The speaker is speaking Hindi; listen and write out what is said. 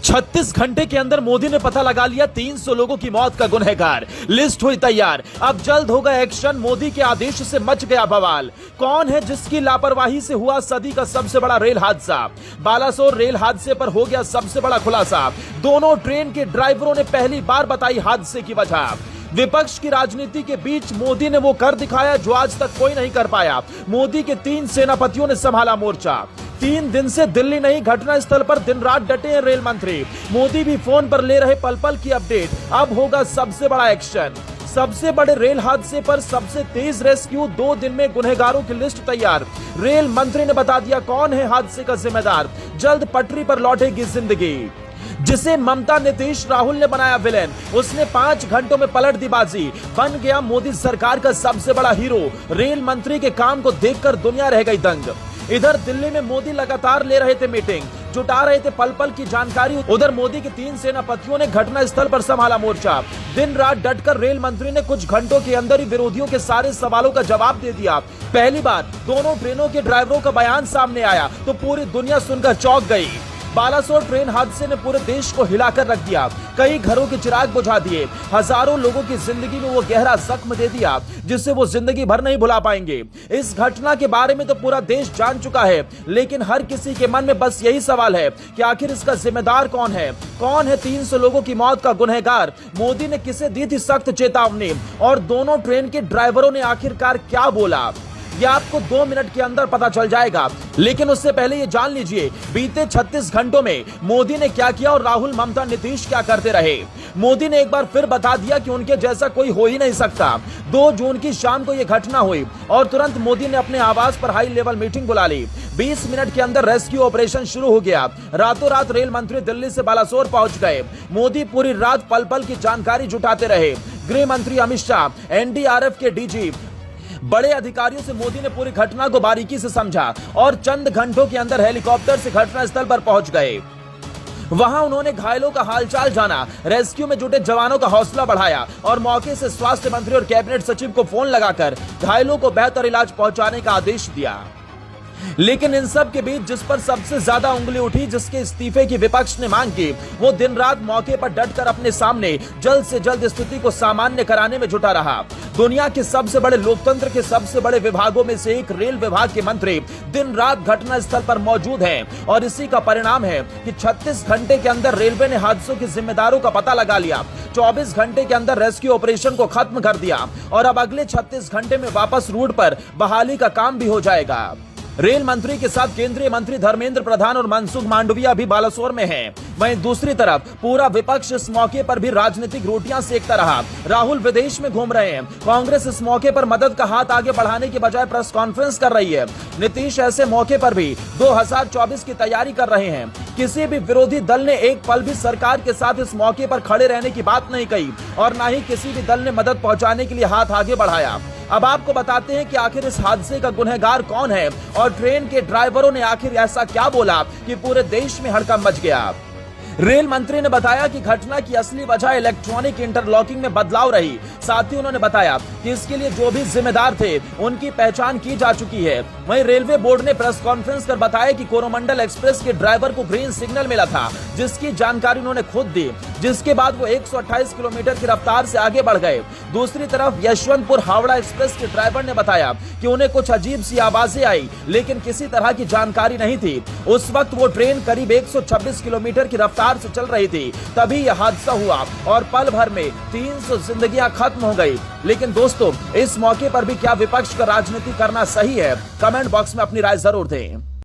36 घंटे के अंदर मोदी ने पता लगा लिया 300 लोगों की मौत का गुनहगार। लिस्ट हुई तैयार, अब जल्द होगा एक्शन। मोदी के आदेश से मच गया बवाल। कौन है जिसकी लापरवाही से हुआ सदी का सबसे बड़ा रेल हादसा? बालासोर रेल हादसे पर हो गया सबसे बड़ा खुलासा। दोनों ट्रेन के ड्राइवरों ने पहली बार बताई हादसे की वजह। विपक्ष की राजनीति के बीच मोदी ने वो कर दिखाया जो आज तक कोई नहीं कर पाया। मोदी के 3 सेनापतियों ने संभाला मोर्चा। 3 दिन से दिल्ली नहीं, घटना स्थल पर दिन रात डटे हैं रेल मंत्री। मोदी भी फोन पर ले रहे पल पल की अपडेट। अब होगा सबसे बड़ा एक्शन। सबसे बड़े रेल हादसे पर सबसे तेज रेस्क्यू, 2 दिन में गुनहगारों की लिस्ट तैयार। रेल मंत्री ने बता दिया कौन है हादसे का जिम्मेदार। जल्द पटरी पर लौटेगी जिंदगी। जिसे ममता, नीतीश, राहुल ने बनाया विलेन, उसने 5 घंटों में पलट दी बाजी। बन गया मोदी सरकार का सबसे बड़ा हीरो। रेल मंत्री के काम को देखकर दुनिया रह गई दंग। इधर दिल्ली में मोदी लगातार ले रहे थे मीटिंग, जुटा रहे थे पल पल की जानकारी। उधर मोदी के 3 सेनापतियों ने घटना स्थल पर संभाला मोर्चा। दिन रात डटकर रेल मंत्री ने कुछ घंटों के अंदर ही विरोधियों के सारे सवालों का जवाब दे दिया। पहली बार दोनों ट्रेनों के ड्राइवरों का बयान सामने आया तो पूरी दुनिया सुनकर चौंक गई। बालासोर ट्रेन हादसे ने पूरे देश को हिलाकर रख दिया। कई घरों के चिराग बुझा दिए। हजारों लोगों की जिंदगी में वो गहरा जख्म दे दिया जिसे वो जिंदगी भर नहीं भुला पाएंगे। इस घटना के बारे में तो पूरा देश जान चुका है, लेकिन हर किसी के मन में बस यही सवाल है कि आखिर इसका जिम्मेदार कौन है? कौन है 300 लोगों की मौत का गुनहगार? मोदी ने किसे दी थी सख्त चेतावनी? और दोनों ट्रेन के ड्राइवरों ने आखिरकार क्या बोला? यह आपको 2 मिनट के अंदर पता चल जाएगा। लेकिन उससे पहले ये जान लीजिए बीते 36 घंटों में मोदी ने क्या किया और राहुल, ममता, नीतीश क्या करते रहे। मोदी ने एक बार फिर बता दिया कि उनके जैसा कोई हो ही नहीं सकता। 2 जून की शाम को यह घटना हुई और तुरंत मोदी ने अपने आवास पर हाई लेवल मीटिंग बुला ली। 20 मिनट के अंदर रेस्क्यू ऑपरेशन शुरू हो गया। रातों रात रेल मंत्री दिल्ली से बालासोर पहुंच गए। मोदी पूरी रात पल पल की जानकारी जुटाते रहे। गृह मंत्री अमित शाह, एनडीआरएफ के डीजी, बड़े अधिकारियों से मोदी ने पूरी घटना को बारीकी से समझा और चंद घंटों के अंदर हेलीकॉप्टर से घटनास्थल पर पहुंच गए। वहां उन्होंने घायलों का हालचाल जाना, रेस्क्यू में जुटे जवानों का हौसला बढ़ाया और मौके से स्वास्थ्य मंत्री और कैबिनेट सचिव को फोन लगाकर घायलों को बेहतर इलाज पहुंचाने का आदेश दिया। लेकिन इन सब के बीच जिस पर सबसे ज्यादा उंगली उठी, जिसके इस्तीफे की विपक्ष ने मांग की, वो दिन रात मौके पर डटकर अपने सामने जल्द से जल्द स्थिति को सामान्य कराने में जुटा रहा। दुनिया के सबसे बड़े लोकतंत्र के सबसे बड़े विभागों में से एक रेल विभाग के मंत्री दिन रात घटना स्थल पर मौजूद हैं और इसी का परिणाम है कि 36 घंटे के अंदर रेलवे ने हादसों के जिम्मेदारों का पता लगा लिया। 24 घंटे के अंदर रेस्क्यू ऑपरेशन को खत्म कर दिया और अब अगले 36 घंटे में वापस रूट पर बहाली का काम भी हो जाएगा। रेल मंत्री के साथ केंद्रीय मंत्री धर्मेंद्र प्रधान और मनसुख मांडविया भी बालासोर में हैं। वहीं दूसरी तरफ पूरा विपक्ष इस मौके पर भी राजनीतिक रोटियां सेकता रहा। राहुल विदेश में घूम रहे हैं। कांग्रेस इस मौके पर मदद का हाथ आगे बढ़ाने की बजाय प्रेस कॉन्फ्रेंस कर रही है। नीतीश ऐसे मौके पर भी 2024 की तैयारी कर रहे हैं। किसी भी विरोधी दल ने एक पल भी सरकार के साथ इस मौके पर खड़े रहने की बात नहीं कही और न ही किसी भी दल ने मदद पहुंचाने के लिए हाथ आगे बढ़ाया। अब आपको बताते हैं कि आखिर इस हादसे का गुनहगार कौन है और ट्रेन के ड्राइवरों ने आखिर ऐसा क्या बोला कि पूरे देश में हड़कंप मच गया। रेल मंत्री ने बताया कि घटना की असली वजह इलेक्ट्रॉनिक इंटरलॉकिंग में बदलाव रही। साथ ही उन्होंने बताया कि इसके लिए जो भी जिम्मेदार थे उनकी पहचान की जा चुकी है। वहीं रेलवे बोर्ड ने प्रेस कॉन्फ्रेंस कर बताया कि कोरोमंडल एक्सप्रेस के ड्राइवर को ग्रीन सिग्नल मिला था, जिसकी जानकारी उन्होंने खुद दी, जिसके बाद वो 128 किलोमीटर की रफ्तार से आगे बढ़ गए। दूसरी तरफ यशवंतपुर हावड़ा एक्सप्रेस के ड्राइवर ने बताया कि उन्हें कुछ अजीब सी आवाजें आई, लेकिन किसी तरह की जानकारी नहीं थी। उस वक्त वो ट्रेन करीब 126 किलोमीटर की रफ्तार से चल रही थी, तभी यह हादसा हुआ और पल भर में 300 जिंदगियां खत्म हो गई। लेकिन दोस्तों, इस मौके पर भी क्या विपक्ष का राजनीति करना सही है? कमेंट बॉक्स में अपनी राय जरूर दें।